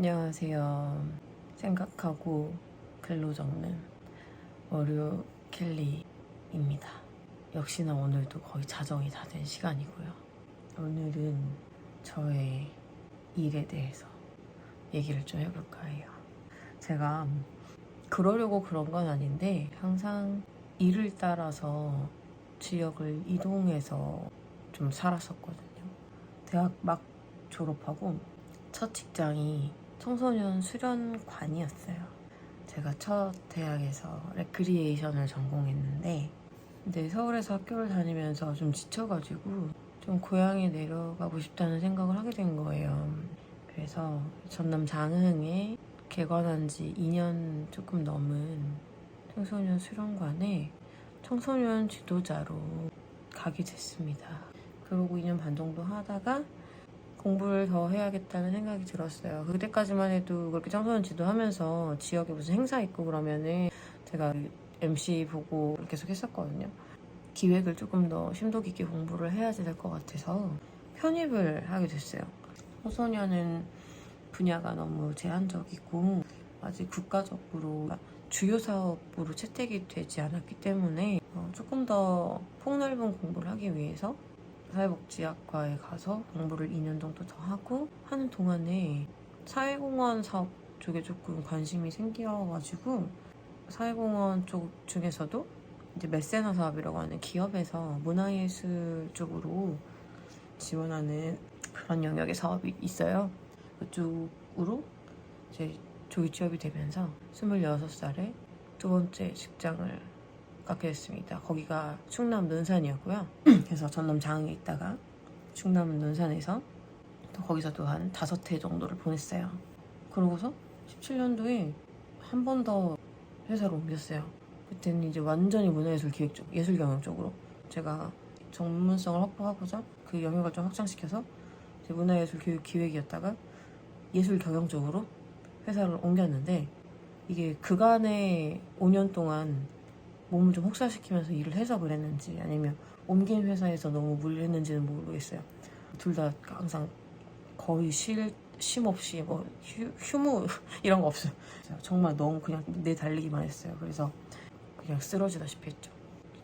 안녕하세요. 생각하고 글로 적는 월요 켈리입니다. 역시나 오늘도 거의 자정이 다 된 시간이고요. 오늘은 저의 일에 대해서 얘기를 좀 해볼까 해요. 제가 그러려고 그런 건 아닌데 항상 일을 따라서 지역을 이동해서 좀 살았었거든요. 대학 막 졸업하고 첫 직장이 청소년 수련관이었어요. 제가 첫 대학에서 레크리에이션을 전공했는데 근데 서울에서 학교를 다니면서 좀 지쳐가지고 좀 고향에 내려가고 싶다는 생각을 하게 된 거예요. 그래서 전남 장흥에 개관한 지 2년 조금 넘은 청소년 수련관에 청소년 지도자로 가게 됐습니다. 그러고 2년 반 정도 하다가 공부를 더 해야겠다는 생각이 들었어요. 그때까지만 해도 그렇게 청소년 지도하면서 지역에 무슨 행사 있고 그러면은 제가 MC 보고 계속 했었거든요. 기획을 조금 더 심도 깊게 공부를 해야지 될 것 같아서 편입을 하게 됐어요. 청소년은 분야가 너무 제한적이고 아직 국가적으로 주요 사업으로 채택이 되지 않았기 때문에 조금 더 폭넓은 공부를 하기 위해서 사회복지학과에 가서 공부를 2년 정도 더 하고 하는 동안에 사회공헌 사업 쪽에 조금 관심이 생겨가지고 사회공헌 쪽 중에서도 이제 메세나 사업이라고 하는 기업에서 문화예술 쪽으로 지원하는 그런 영역의 사업이 있어요. 그쪽으로 이제 조기 취업이 되면서 26살에 두 번째 직장을 갖게 됐습니다. 거기가 충남 논산이었고요. 그래서 전남 장흥에 있다가 충남 논산에서 또 거기서 또 한 5해 정도를 보냈어요. 그러고서 17년도에 한 번 더 회사로 옮겼어요. 그때는 이제 완전히 문화예술 기획 쪽, 예술 경영 쪽으로 제가 전문성을 확보하고자 그 영역을 좀 확장시켜서 문화예술 교육 기획이었다가 예술 경영 쪽으로 회사를 옮겼는데 이게 그간의 5년 동안 몸을 좀 혹사시키면서 일을 해서 그랬는지 아니면 옮긴 회사에서 너무 무리했는지는 모르겠어요. 둘 다 항상 거의 쉼 없이 뭐 휴무 이런 거 없어요. 정말 너무 그냥 내 달리기만 했어요. 그래서 그냥 쓰러지다시피 했죠.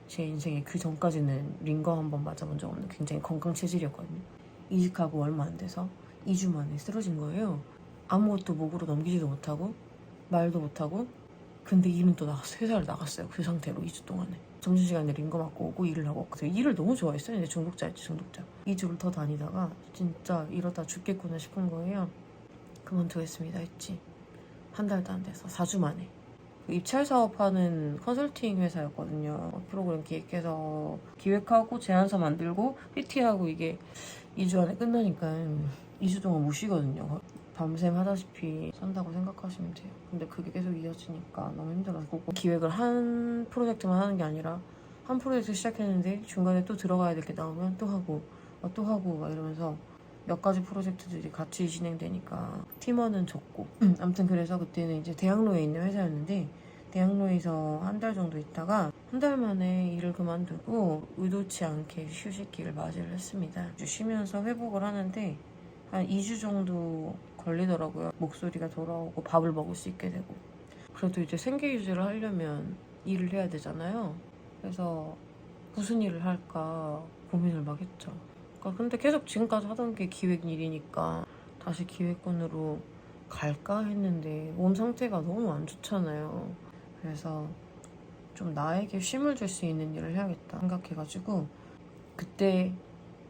제 인생에 그 전까지는 링거 한 번 맞아본 적 없는 굉장히 건강 체질이었거든요. 이직하고 얼마 안 돼서 2주 만에 쓰러진 거예요. 아무것도 목으로 넘기지도 못하고 말도 못하고 근데 일은 또 나갔어요. 회사를 나갔어요. 그 상태로 2주 동안에. 점심시간에 링거 맞고 오고 일을 하고 일을 너무 좋아했어요. 이제 중독자였지 중독자. 2주를 더 다니다가 진짜 이러다 죽겠구나 싶은 거예요. 그만두겠습니다 했지. 한 달도 안 돼서 4주 만에. 입찰 사업하는 컨설팅 회사였거든요. 프로그램 기획해서 기획하고 제안서 만들고 PT하고 이게 2주 안에 끝나니까 2주 동안 못 쉬거든요. 밤샘 하다시피 산다고 생각하시면 돼요. 근데 그게 계속 이어지니까 너무 힘들어서 기획을 한 프로젝트만 하는 게 아니라 한 프로젝트 시작했는데 중간에 또 들어가야 될 게 나오면 또 하고 막 이러면서 몇 가지 프로젝트들이 같이 진행되니까 팀원은 적고 아무튼 그래서 그때는 이제 대학로에 있는 회사였는데 대학로에서 한 달 정도 있다가 한 달 만에 일을 그만두고 의도치 않게 휴식기를 맞이를 했습니다. 쉬면서 회복을 하는데 한 2주 정도 걸리더라고요. 목소리가 돌아오고 밥을 먹을 수 있게 되고. 그래도 이제 생계 유지를 하려면 일을 해야 되잖아요. 그래서 무슨 일을 할까 고민을 막 했죠. 근데 계속 지금까지 하던 게 기획 일이니까 다시 기획권으로 갈까 했는데 몸 상태가 너무 안 좋잖아요. 그래서 좀 나에게 쉼을 줄 수 있는 일을 해야겠다 생각해가지고 그때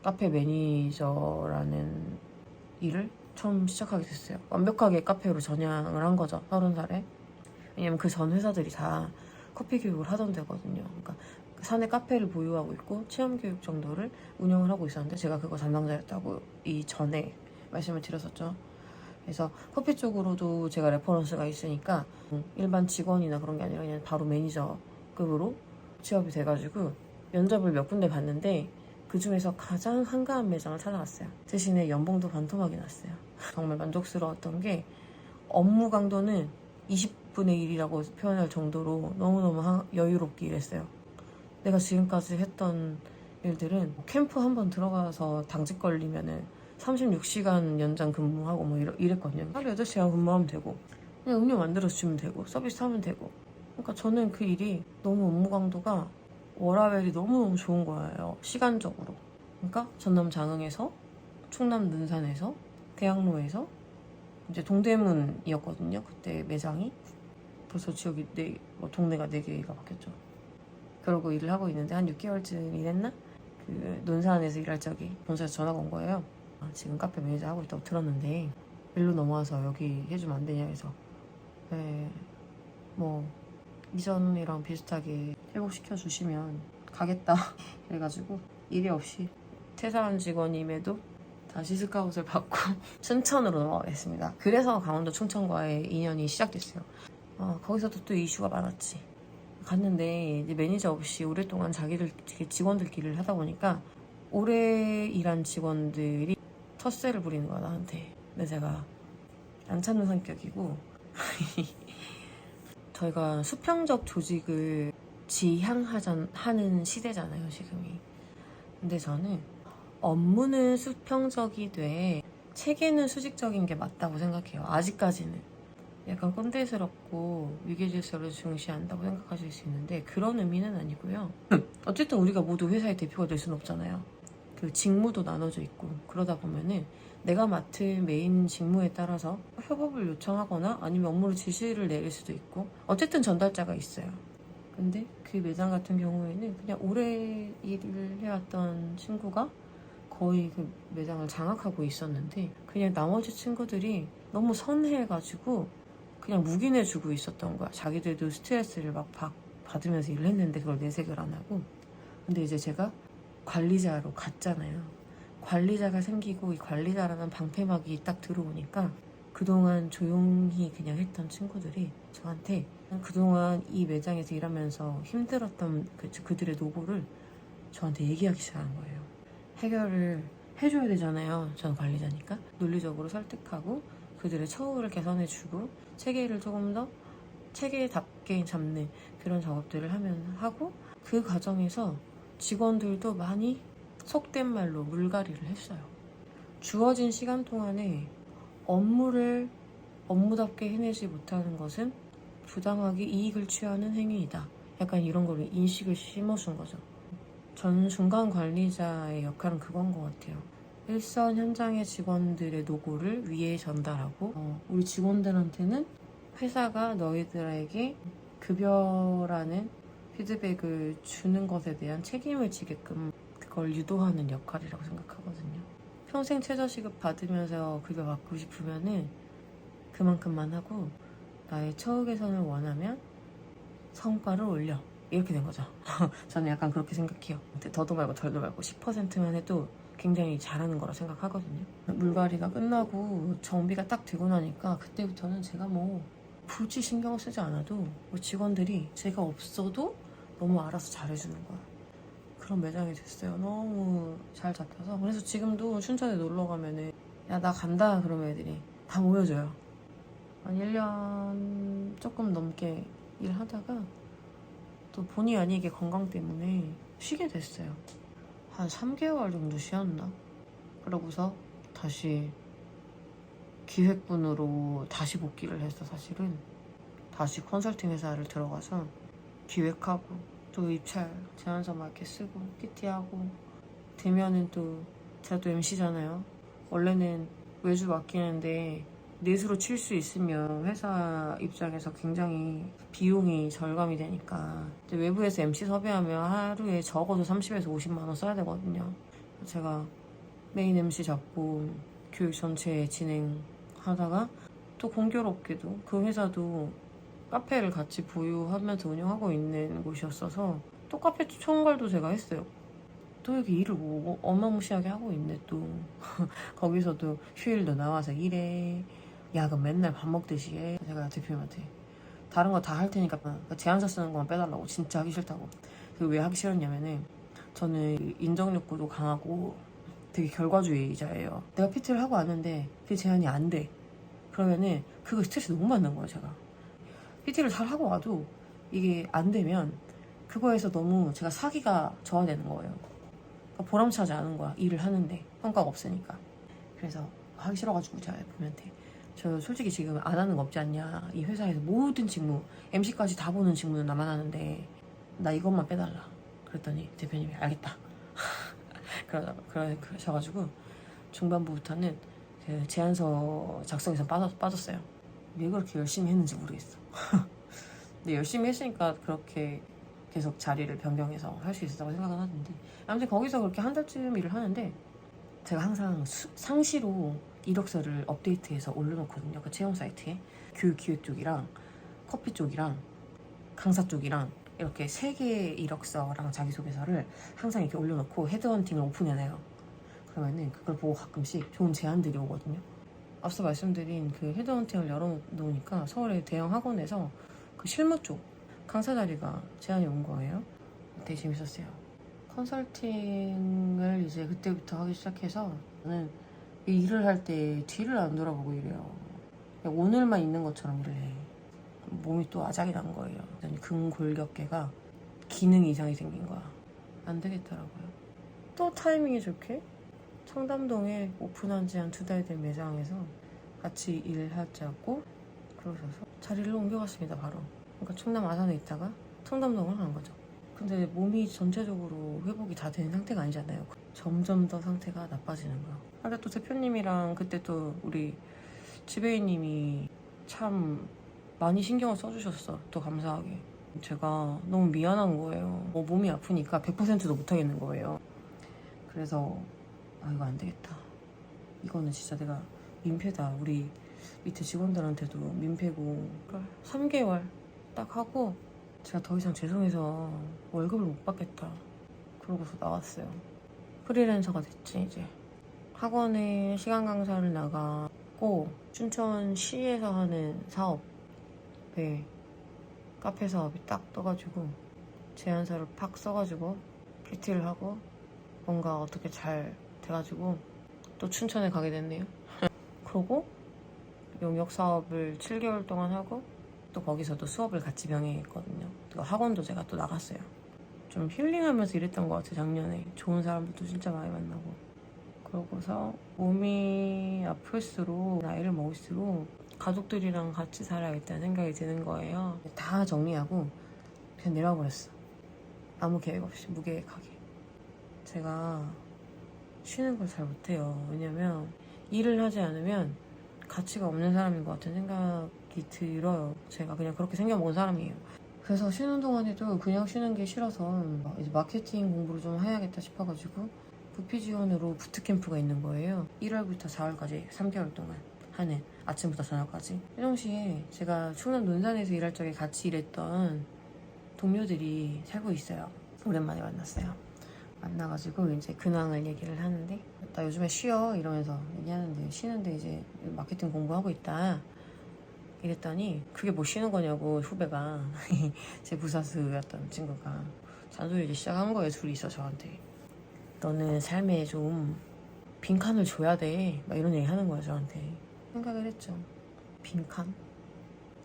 카페 매니저라는 일을 처음 시작하게 됐어요. 완벽하게 카페로 전향을 한 거죠. 30살에. 왜냐면 그 전 회사들이 다 커피 교육을 하던 데거든요. 그러니까 사내 카페를 보유하고 있고 체험교육 정도를 운영을 하고 있었는데 제가 그거 담당자였다고 이전에 말씀을 드렸었죠. 그래서 커피 쪽으로도 제가 레퍼런스가 있으니까 일반 직원이나 그런 게 아니라 그냥 바로 매니저급으로 취업이 돼가지고 면접을 몇 군데 봤는데 그 중에서 가장 한가한 매장을 찾아갔어요. 대신에 연봉도 반토막이 났어요. 정말 만족스러웠던 게 업무 강도는 20분의 1이라고 표현할 정도로 너무너무 여유롭게 일했어요. 내가 지금까지 했던 일들은 캠프 한번 들어가서 당직 걸리면은 36시간 연장 근무하고 뭐 이랬거든요. 하루 8시간 근무하면 되고 그냥 음료 만들어서 주면 되고 서비스 하면 되고. 그러니까 저는 그 일이 너무 업무 강도가 워라밸이 너무너무 좋은 거예요. 시간적으로. 그러니까 전남 장흥에서 충남 능산에서 대학로에서 이제 동대문이었거든요. 그때 매장이. 벌써 지역이 동네가 4개가 바뀌었죠. 그러고 일을 하고 있는데 한 6개월쯤 일했나? 그 논산에서 일할 적에 본사에서 전화가 온 거예요. 지금 카페 매니저 하고 있다고 들었는데 일로 넘어와서 여기 해주면 안 되냐 해서 네, 뭐 이전이랑 비슷하게 회복시켜 주시면 가겠다 그래가지고 일이 없이 퇴사한 직원임에도 다시 스카웃을 받고 춘천으로 넘어가겠습니다. 그래서 강원도 춘천과의 인연이 시작됐어요. 거기서도 또 이슈가 많았지. 갔는데 이제 매니저 없이 오랫동안 자기들 직원들끼리를 하다 보니까 오래 일한 직원들이 텃세를 부리는 거야 나한테. 근데 제가 안 찾는 성격이고 저희가 수평적 조직을 지향하는 시대잖아요 지금이. 근데 저는 업무는 수평적이 돼 체계는 수직적인 게 맞다고 생각해요. 아직까지는. 약간 꼰대스럽고 위계질서를 중시한다고 생각하실 수 있는데 그런 의미는 아니고요. 어쨌든 우리가 모두 회사의 대표가 될 수는 없잖아요. 그 직무도 나눠져 있고 그러다 보면은 내가 맡은 메인 직무에 따라서 협업을 요청하거나 아니면 업무를 지시를 내릴 수도 있고 어쨌든 전달자가 있어요. 근데 그 매장 같은 경우에는 그냥 오래 일을 해왔던 친구가 거의 그 매장을 장악하고 있었는데 그냥 나머지 친구들이 너무 선해가지고 그냥 묵인해주고 있었던 거야. 자기들도 스트레스를 막 받으면서 일을 했는데 그걸 내색을 안 하고. 근데 이제 제가 관리자로 갔잖아요. 관리자가 생기고 이 관리자라는 방패막이 딱 들어오니까 그동안 조용히 그냥 했던 친구들이 저한테 그동안 이 매장에서 일하면서 힘들었던 그들의 노고를 저한테 얘기하기 시작한 거예요. 해결을 해줘야 되잖아요. 저는 관리자니까. 논리적으로 설득하고 그들의 처우를 개선해주고 체계를 조금 더 체계답게 잡는 그런 작업들을 하고 그 과정에서 직원들도 많이 속된 말로 물갈이를 했어요. 주어진 시간 동안에 업무를 업무답게 해내지 못하는 것은 부당하게 이익을 취하는 행위이다. 약간 이런 거를 인식을 심어준 거죠. 전 중간 관리자의 역할은 그건 것 같아요. 일선 현장의 직원들의 노고를 위에 전달하고 우리 직원들한테는 회사가 너희들에게 급여라는 피드백을 주는 것에 대한 책임을 지게끔 그걸 유도하는 역할이라고 생각하거든요. 평생 최저시급 받으면서 급여 받고 싶으면은 그만큼만 하고 나의 처우 개선을 원하면 성과를 올려. 이렇게 된 거죠. 저는 약간 그렇게 생각해요. 더도 말고 덜도 말고 10%만 해도 굉장히 잘하는 거라 생각하거든요. 물갈이가 끝나고 정비가 딱 되고 나니까 그때부터는 제가 뭐 굳이 신경 쓰지 않아도 직원들이 제가 없어도 너무 알아서 잘해주는 거야. 그런 매장이 됐어요. 너무 잘 잡혀서. 그래서 지금도 춘천에 놀러 가면은 야 나 간다 그러면 애들이 다 모여줘요. 한 1년 조금 넘게 일하다가 또 본의 아니게 건강 때문에 쉬게 됐어요. 한 3개월 정도 쉬었나? 그러고서 다시 기획분으로 다시 복귀를 했어. 사실은 다시 컨설팅 회사를 들어가서 기획하고 또 입찰 제안서 막 이렇게 쓰고 PT하고 되면은 또 제가 또 MC잖아요. 원래는 외주 맡기는데 넷으로 칠 수 있으면 회사 입장에서 굉장히 비용이 절감이 되니까 외부에서 MC 섭외하면 하루에 적어도 30에서 50만 원 써야 되거든요. 제가 메인 MC 잡고 교육 전체 진행하다가 또 공교롭게도 그 회사도 카페를 같이 보유하면서 운영하고 있는 곳이었어서 또 카페 총괄도 제가 했어요. 또 이렇게 일을 뭐 어마무시하게 하고 있네 또. 거기서도 휴일도 나와서 일해. 야근 맨날 밥 먹듯이 해. 제가 대표님한테 다른 거 다 할 테니까 제안서 쓰는 것만 빼달라고. 진짜 하기 싫다고. 그 왜 하기 싫었냐면은 저는 인정 욕구도 강하고 되게 결과주의자예요. 내가 PT를 하고 왔는데 그 제안이 안 돼. 그러면은 그거 스트레스 너무 받는 거예요 제가. PT를 잘 하고 와도 이게 안 되면 그거에서 너무 제가 사기가 저하되는 거예요. 그러니까 보람차지 않은 거야. 일을 하는데 성과가 없으니까. 그래서 하기 싫어가지고 제가 부모님한테 저 솔직히 지금 안 하는 거 없지 않냐, 이 회사에서 모든 직무 MC까지 다 보는 직무는 나만 하는데 나 이것만 빼달라 그랬더니 대표님이 알겠다 그러셔가지고 중반부부터는 그 제안서 작성에서 빠졌어요. 왜 그렇게 열심히 했는지 모르겠어. 근데 열심히 했으니까 그렇게 계속 자리를 변경해서 할 수 있었다고 생각은 하는데, 아무튼 거기서 그렇게 한 달쯤 일을 하는데 제가 항상 상시로 이력서를 업데이트해서 올려놓거든요. 그 채용 사이트에 교육 기획 쪽이랑 커피 쪽이랑 강사 쪽이랑 이렇게 3개의 이력서랑 자기소개서를 항상 이렇게 올려놓고 헤드헌팅을 오픈해놔요. 그러면은 그걸 보고 가끔씩 좋은 제안들이 오거든요. 앞서 말씀드린 그 헤드헌팅을 열어놓으니까 서울의 대형 학원에서 그 실무 쪽 강사 자리가 제안이 온 거예요. 되게 재밌었어요. 컨설팅을 이제 그때부터 하기 시작해서 저는 일을 할 때 뒤를 안 돌아보고 일해요. 그냥 오늘만 있는 것처럼 일을 해. 몸이 또 아작이 난 거예요. 근골격계가 기능 이상이 생긴 거야. 안 되겠더라고요. 또 타이밍이 좋게 청담동에 오픈한 지 한 2달 된 매장에서 같이 일하자고 그러셔서 자리를 옮겨갔습니다. 바로. 그러니까 충남 아산에 있다가 청담동을 간 거죠. 근데 몸이 전체적으로 회복이 다 된 상태가 아니잖아요. 점점 더 상태가 나빠지는 거야. 근데 또 대표님이랑 그때 또 우리 지배인님이 참 많이 신경을 써주셨어. 또 감사하게. 제가 너무 미안한 거예요. 몸이 아프니까 100%도 못하겠는 거예요. 그래서 이거 안 되겠다. 이거는 진짜 내가 민폐다. 우리 밑에 직원들한테도 민폐고. 3개월 딱 하고 제가 더 이상 죄송해서 월급을 못 받겠다. 그러고서 나왔어요. 프리랜서가 됐지 이제. 학원에 시간 강사를 나가고 춘천시에서 하는 사업에 카페 사업이 딱 떠가지고 제안서를 팍 써가지고 PT를 하고 뭔가 어떻게 잘 돼가지고 또 춘천에 가게 됐네요. 그러고 용역 사업을 7개월 동안 하고 또 거기서도 수업을 같이 병행했거든요. 또 학원도 제가 또 나갔어요. 좀 힐링하면서 일했던 것 같아요. 작년에 좋은 사람들도 진짜 많이 만나고. 그러고서 몸이 아플수록 나이를 먹을수록 가족들이랑 같이 살아야겠다는 생각이 드는 거예요. 다 정리하고 그냥 내려와 버렸어. 아무 계획 없이 무계획하게. 제가 쉬는 걸 잘 못해요. 왜냐면 일을 하지 않으면 가치가 없는 사람인 것 같은 생각이 들어요. 제가 그냥 그렇게 생겨먹은 사람이에요. 그래서 쉬는 동안에도 그냥 쉬는 게 싫어서 이제 마케팅 공부를 좀 해야겠다 싶어가지고 부피 지원으로 부트캠프가 있는 거예요. 1월부터 4월까지 3개월 동안 하는, 아침부터 저녁까지. 세종시에 제가 충남 논산에서 일할 적에 같이 일했던 동료들이 살고 있어요. 오랜만에 만났어요. 만나가지고 이제 근황을 얘기를 하는데, 나 요즘에 쉬어 이러면서 얘기하는데, 쉬는데 이제 마케팅 공부하고 있다 이랬더니 그게 뭐 쉬는 거냐고 후배가 제 부사수였던 친구가 잔소리 이제 시작한 거예요. 둘이 있어 저한테. 너는 삶에 좀 빈칸을 줘야 돼 막 이런 얘기 하는 거예요 저한테. 생각을 했죠. 빈칸?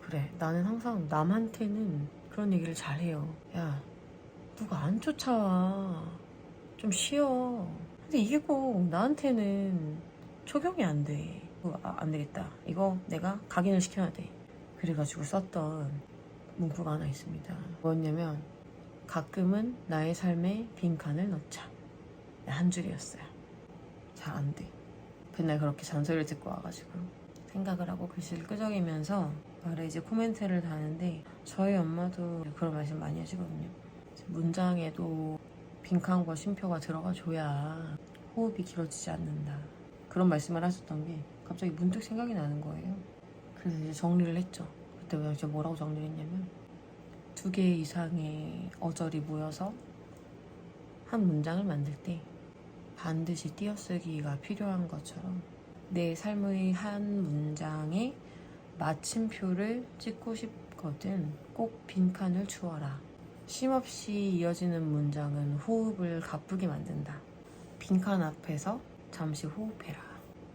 그래, 나는 항상 남한테는 그런 얘기를 잘해요. 야, 누가 안 쫓아와, 좀 쉬어. 근데 이게 꼭 나한테는 적용이 안 돼. 안 되겠다. 이거 내가 각인을 시켜야 돼. 그래가지고 썼던 문구가 하나 있습니다. 뭐였냐면, 가끔은 나의 삶에 빈칸을 넣자. 한 줄이었어요. 잘 안 돼. 맨날 그렇게 잔소리를 듣고 와가지고 생각을 하고 글씨를 끄적이면서 아래 이제 코멘트를 다는데, 저희 엄마도 그런 말씀 많이 하시거든요. 문장에도 빈칸과 쉼표가 들어가 줘야 호흡이 길어지지 않는다. 그런 말씀을 하셨던 게 갑자기 문득 생각이 나는 거예요. 그래서 이제 정리를 했죠. 그때 이제 뭐라고 정리를 했냐면, 2개 이상의 어절이 모여서 한 문장을 만들 때 반드시 띄어쓰기가 필요한 것처럼 내 삶의 한 문장에 마침표를 찍고 싶거든 꼭 빈칸을 주어라. 쉼없이 이어지는 문장은 호흡을 가쁘게 만든다. 빈칸 앞에서 잠시 호흡해라.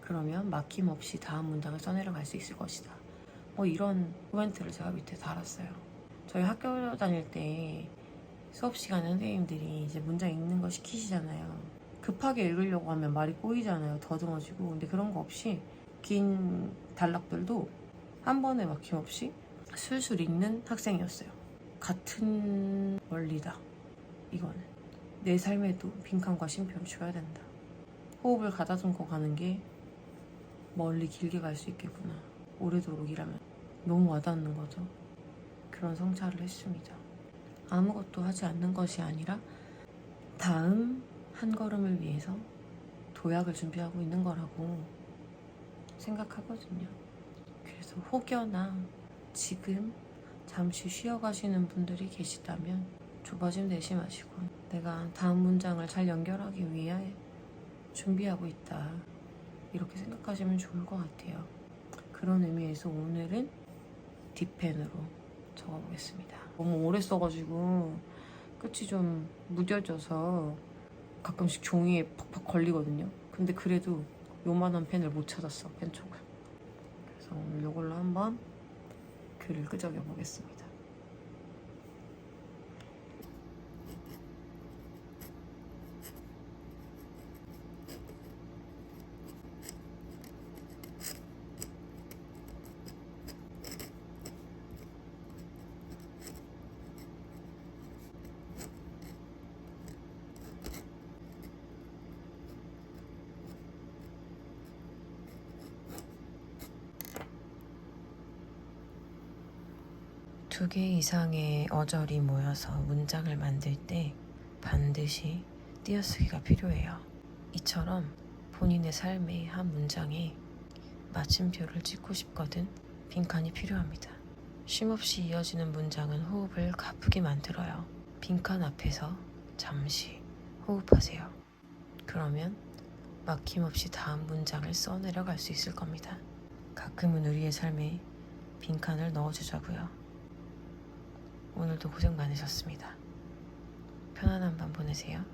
그러면 막힘없이 다음 문장을 써내려갈 수 있을 것이다. 뭐 이런 코멘트를 제가 밑에 달았어요. 저희 학교 다닐 때 수업 시간에 선생님들이 이제 문장 읽는 거 시키시잖아요. 급하게 읽으려고 하면 말이 꼬이잖아요. 더듬어지고. 근데 그런 거 없이 긴 단락들도 한 번에 막힘없이 술술 읽는 학생이었어요. 같은 원리다. 이거는 내 삶에도 빈칸과 쉼표를 줘야 된다. 호흡을 가다듬고 가는 게 멀리 길게 갈 수 있겠구나. 오래도록 일하면 너무 와닿는 거죠. 그런 성찰을 했습니다. 아무것도 하지 않는 것이 아니라 다음 한 걸음을 위해서 도약을 준비하고 있는 거라고 생각하거든요. 그래서 혹여나 지금 잠시 쉬어가시는 분들이 계시다면 조바심 내지 마시고 내가 다음 문장을 잘 연결하기 위해 준비하고 있다. 이렇게 생각하시면 좋을 것 같아요. 그런 의미에서 오늘은 딥펜으로 적어보겠습니다. 너무 오래 써가지고 끝이 좀 무뎌져서 가끔씩 종이에 팍팍 걸리거든요. 근데 그래도 요만한 펜을 못 찾았어, 펜촉을. 그래서 오늘 이걸로 한번 글을 끄적여 보겠습니다. 두 개 이상의 어절이 모여서 문장을 만들 때 반드시 띄어쓰기가 필요해요. 이처럼 본인의 삶의 한 문장에 마침표를 찍고 싶거든 빈칸이 필요합니다. 쉼없이 이어지는 문장은 호흡을 가쁘게 만들어요. 빈칸 앞에서 잠시 호흡하세요. 그러면 막힘없이 다음 문장을 써내려갈 수 있을 겁니다. 가끔은 우리의 삶에 빈칸을 넣어주자고요. 오늘도 고생 많으셨습니다. 편안한 밤 보내세요.